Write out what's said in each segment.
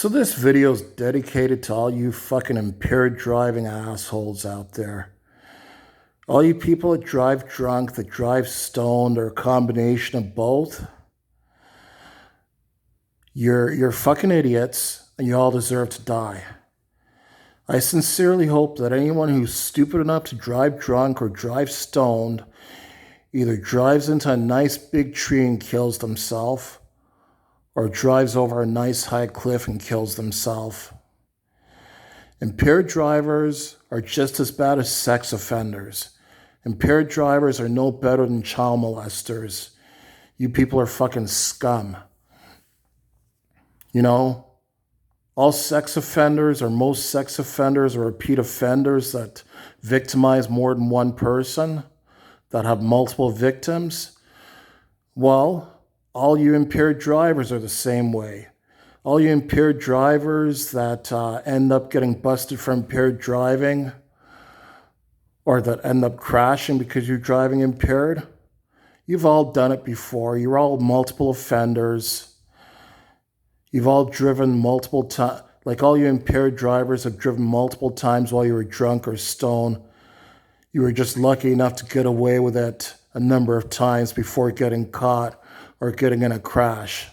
So this video is dedicated to all you fucking impaired driving assholes out there. All you people that drive drunk, that drive stoned, or a combination of both. You're fucking idiots, and you all deserve to die. I sincerely hope that anyone who's stupid enough to drive drunk or drive stoned either drives into a nice big tree and kills themselves, or drives over a nice high cliff and kills themselves. Impaired drivers are just as bad as sex offenders. Impaired drivers are no better than child molesters. You people are fucking scum. You know, all sex offenders, or most sex offenders, are repeat offenders that victimize more than one person, that have multiple victims. Well, all you impaired drivers are the same way. All you impaired drivers that end up getting busted for impaired driving, or that end up crashing because you're driving impaired, you've all done it before. You're all multiple offenders. You've all driven multiple times. Like, all you impaired drivers have driven multiple times while you were drunk or stoned. You were just lucky enough to get away with it a number of times before getting caught or getting in a crash.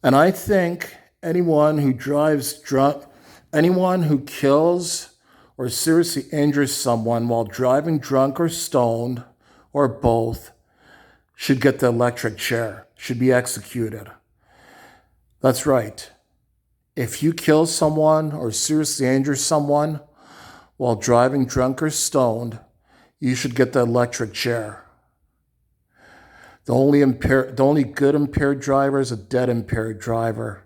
And I think anyone who drives drunk, anyone who kills or seriously injures someone while driving drunk or stoned, or both, should get the electric chair, should be executed. That's right. If you kill someone or seriously injure someone while driving drunk or stoned, you should get the electric chair. The only good impaired driver is a dead impaired driver.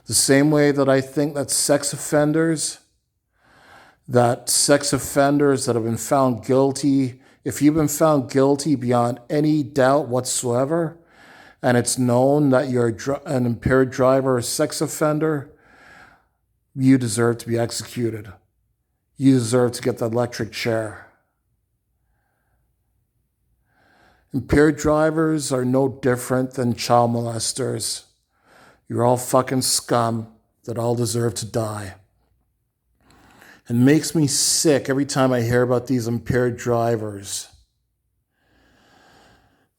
The same way that I think that sex offenders that have been found guilty, if you've been found guilty beyond any doubt whatsoever, and it's known that you're an impaired driver or sex offender, you deserve to be executed. You deserve to get the electric chair. Impaired drivers are no different than child molesters. You're all fucking scum that all deserve to die. It makes me sick every time I hear about these impaired drivers.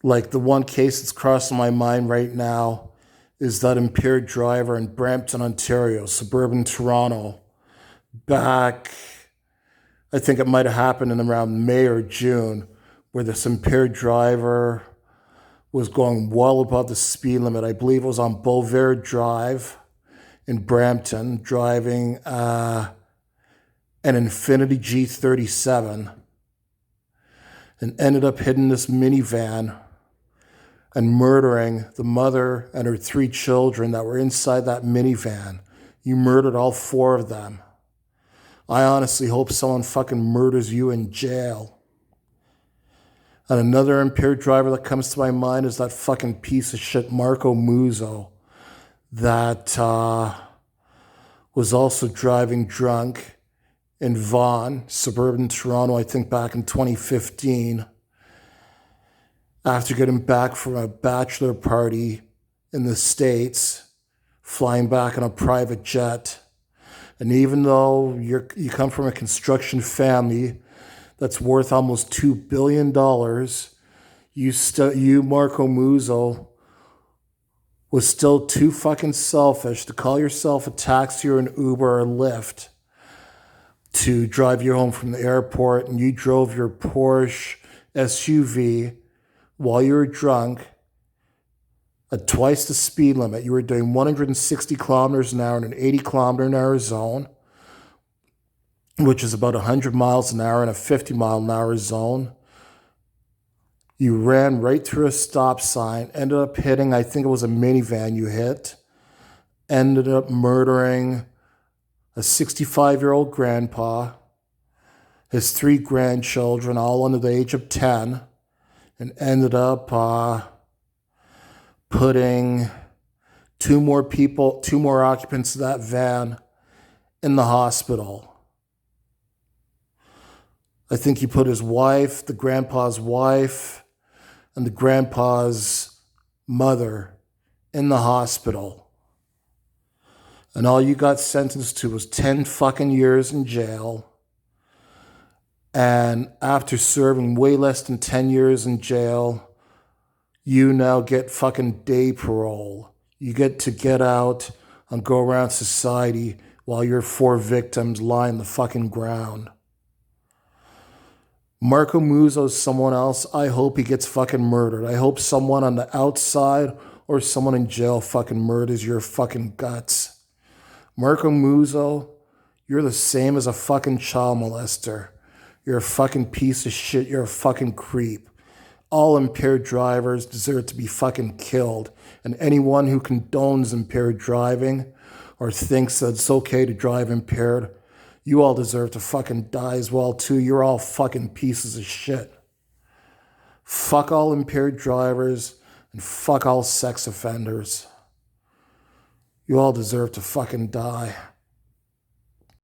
Like, the one case that's crossing my mind right now is that impaired driver in Brampton, Ontario, suburban Toronto. Back, I think it might have happened in around May or June, where this impaired driver was going well above the speed limit. I believe it was on Boulevard Drive in Brampton, driving an Infiniti G37, and ended up hitting this minivan and murdering the mother and her 3 children that were inside that minivan. You murdered all 4 of them. I honestly hope someone fucking murders you in jail. And another impaired driver that comes to my mind is that fucking piece of shit Marco Muzzo that was also driving drunk in Vaughan, suburban Toronto, I think back in 2015, after getting back from a bachelor party in the States, flying back on a private jet. And even though you come from a construction family that's worth almost $2 billion, you Marco Muzzo, was still too fucking selfish to call yourself a taxi or an Uber or Lyft to drive you home from the airport, and you drove your Porsche SUV while you were drunk at twice the speed limit. You were doing 160 kilometers an hour in an 80 kilometer an hour zone, which is about 100 miles an hour in a 50 mile an hour zone. You ran right through a stop sign, ended up hitting, I think it was a minivan you hit, ended up murdering a 65-year-old grandpa, his 3 grandchildren, all under the age of 10, and ended up putting 2 more occupants of that van in the hospital. I think he put his wife, the grandpa's wife, and the grandpa's mother in the hospital. And all you got sentenced to was 10 fucking years in jail. And after serving way less than 10 years in jail, you now get fucking day parole. You get out and go around society while your 4 victims lie in the fucking ground. Marco Muzzo's someone else. I hope he gets fucking murdered. I hope someone on the outside or someone in jail fucking murders your fucking guts. Marco Muzzo, you're the same as a fucking child molester. You're a fucking piece of shit. You're a fucking creep. All impaired drivers deserve to be fucking killed. And anyone who condones impaired driving or thinks that it's okay to drive impaired, you all deserve to fucking die as well too. You're all fucking pieces of shit. Fuck all impaired drivers and fuck all sex offenders. You all deserve to fucking die.